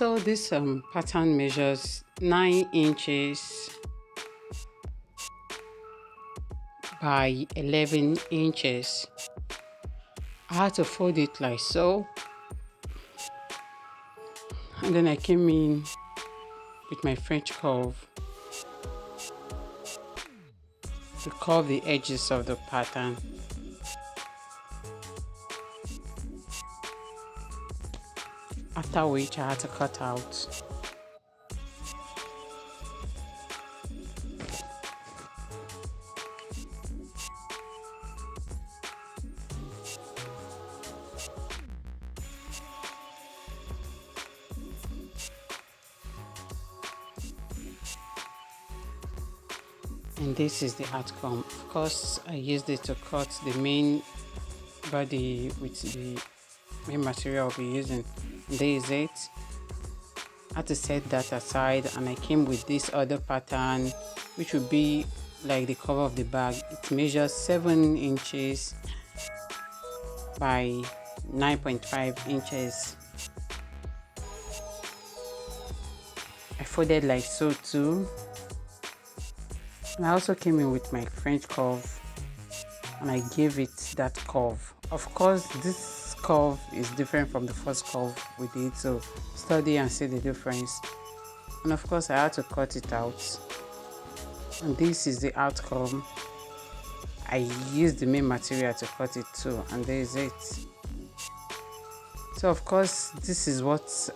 So this pattern measures 9 inches by 11 inches. I had to fold it like so, and then I came in with my French curve to curve the edges of the pattern. After which I had to cut out. And this is the outcome. Of course, I used it to cut the main body with the main material I'll be using. And there is it. I had to set that aside, and I came with this other pattern, which would be like the cover of the bag. It measures 7 inches by 9.5 inches. I folded like so too. And I also came in with my French curve, and I gave it that curve. Of course, this curve is different from the first curve we did, so study and see the difference. And of course, I had to cut it out. And this is the outcome. I used the main material to cut it too, and there is it. So of course, this is what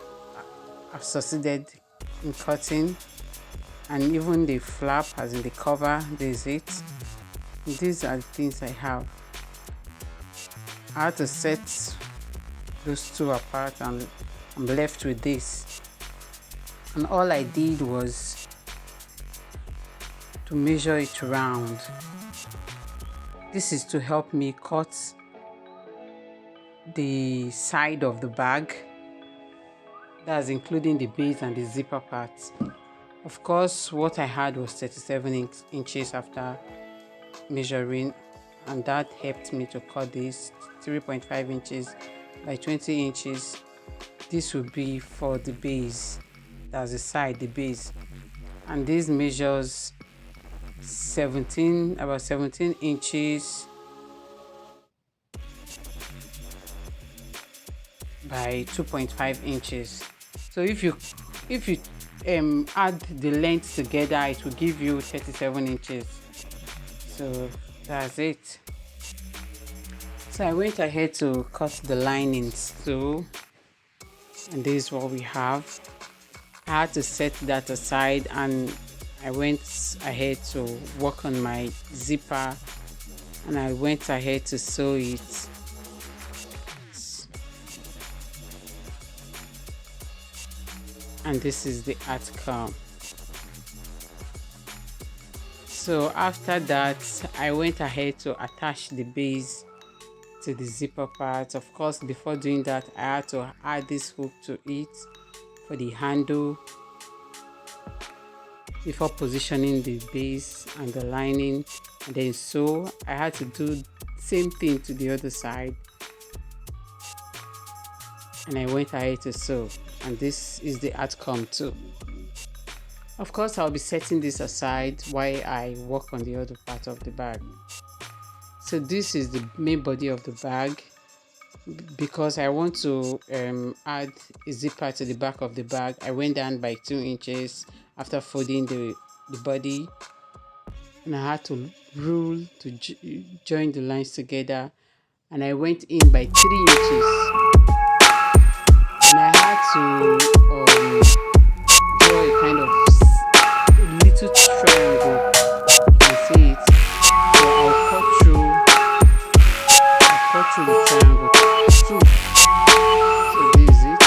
I've succeeded in cutting. And even the flap, as in the cover, there's it. These are the things I have. I had to set those two apart, and I'm left with this. And all I did was to measure it round. This is to help me cut the side of the bag, that's including the base and the zipper parts. Of course, what I had was 37 inches after measuring, and that helped me to cut this 3.5 inches by 20 inches. This would be for the base, that's the side, the base, and this measures about 17 inches by 2.5 inches. So if you add the lengths together, it will give you 37 inches. So that's it. So I went ahead to cut the linings too, and this is what we have. I had to set that aside, and I went ahead to work on my zipper, and I went ahead to sew it. And this is the outcome. So after that, I went ahead to attach the base to the zipper part. Of course, before doing that, I had to add this hook to it for the handle before positioning the base and the lining, and then sew. I had to do the same thing to the other side, and I went ahead to sew, and this is the outcome too. Of course, I'll be setting this aside while I work on the other part of the bag. So this is the main body of the bag. Because I want to add a zipper to the back of the bag, I went down by 2 inches after folding the body, and I had to rule to join the lines together, and I went in by 3 inches, and I had to draw a kind of little triangle. You can see it. So I'll cut through the triangle too. So this is it.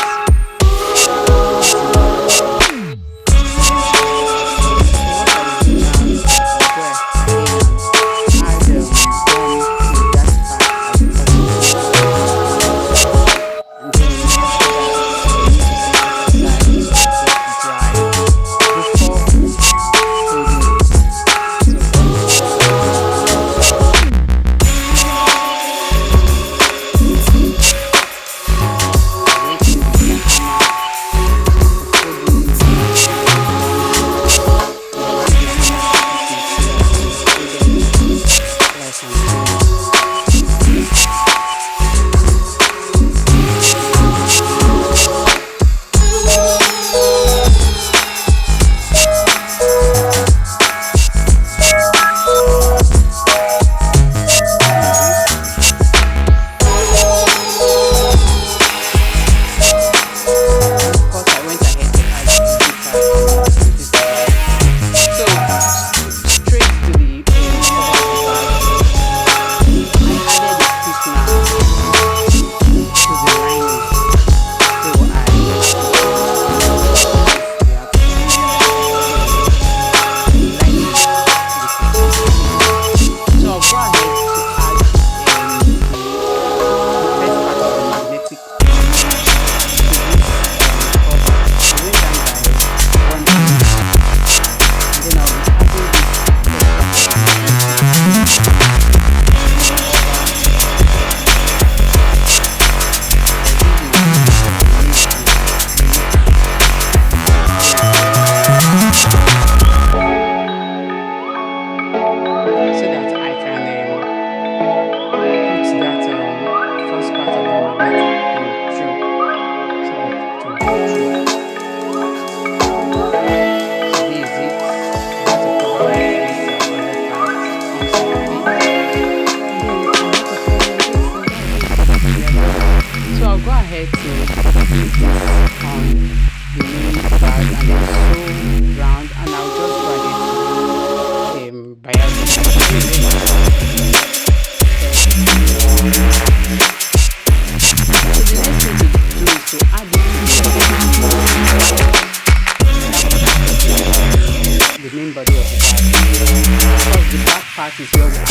part is where we added.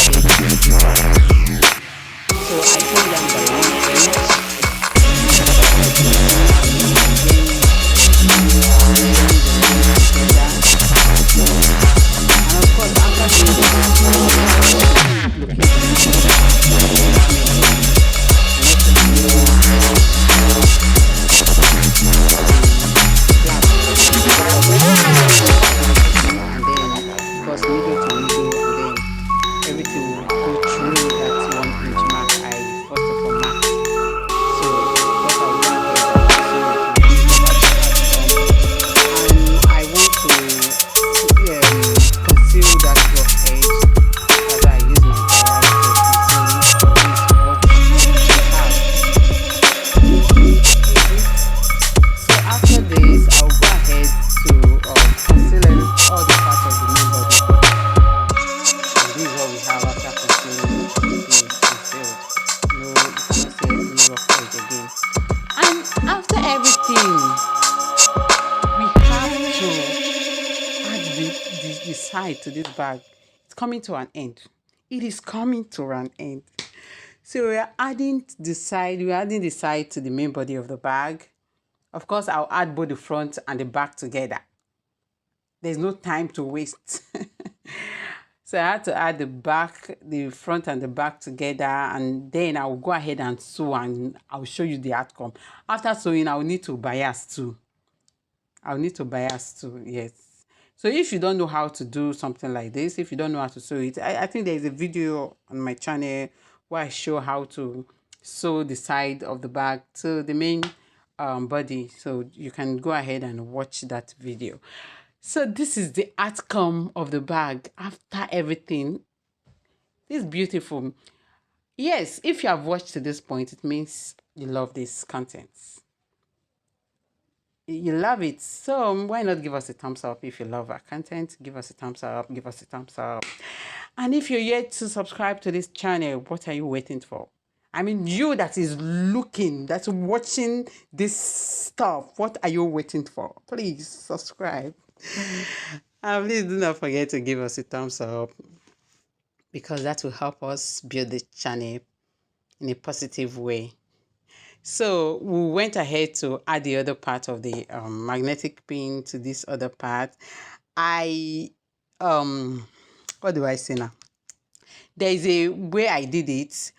So I came down by 1 inch. And of course, after doing and then of course middle to middle, and then everything will go through that 1 inch mark I first of all marked. So what I'll do ahead and I want to conceal that rough edge as I use my garage to conceal it or use what I have. So after this, I'll go ahead to conceal all the parts of the main body. And this is what we have after concealing everything concealed. No, you cannot see any rough edge again. And after everything, we have to add the side to this bag. It's coming to an end. It is coming to an end. So we're adding the side to the main body of the bag. Of course, I'll add both the front and the back together. There's no time to waste. So I had to add the front and the back together, and then I'll go ahead and sew, and I'll show you the outcome. After sewing, I'll need to bias too. Yes. So if you don't know how to do something like this, if you don't know how to sew it, I think there's a video on my channel where I show how to sew the side of the bag to the main body. So you can go ahead and watch that video. So this is the outcome of the bag after everything. It's beautiful. Yes, if you have watched to this point, it means you love this content. You love it. So why not give us a thumbs up if you love our content? Give us a thumbs up. And if you're yet to subscribe to this channel, what are you waiting for? I mean, you that is looking, that's watching this stuff, what are you waiting for? Please subscribe. And please do not forget to give us a thumbs up, because that will help us build the channel in a positive way. So we went ahead to add the other part of the magnetic pin to this other part. What do I say now? There is a way I did it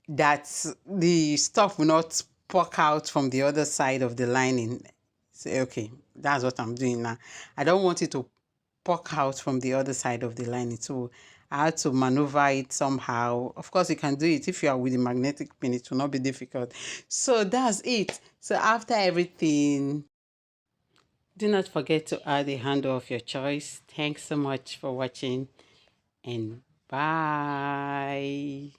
that the stuff will not poke out from the other side of the lining. So, okay, that's what I'm doing now. I don't want it to poke out from the other side of the lining, so I had to maneuver it somehow. Of course, you can do it if you are with the magnetic pin. It will not be difficult. So that's it. So after everything, do not forget to add a handle of your choice. Thanks so much for watching, and bye.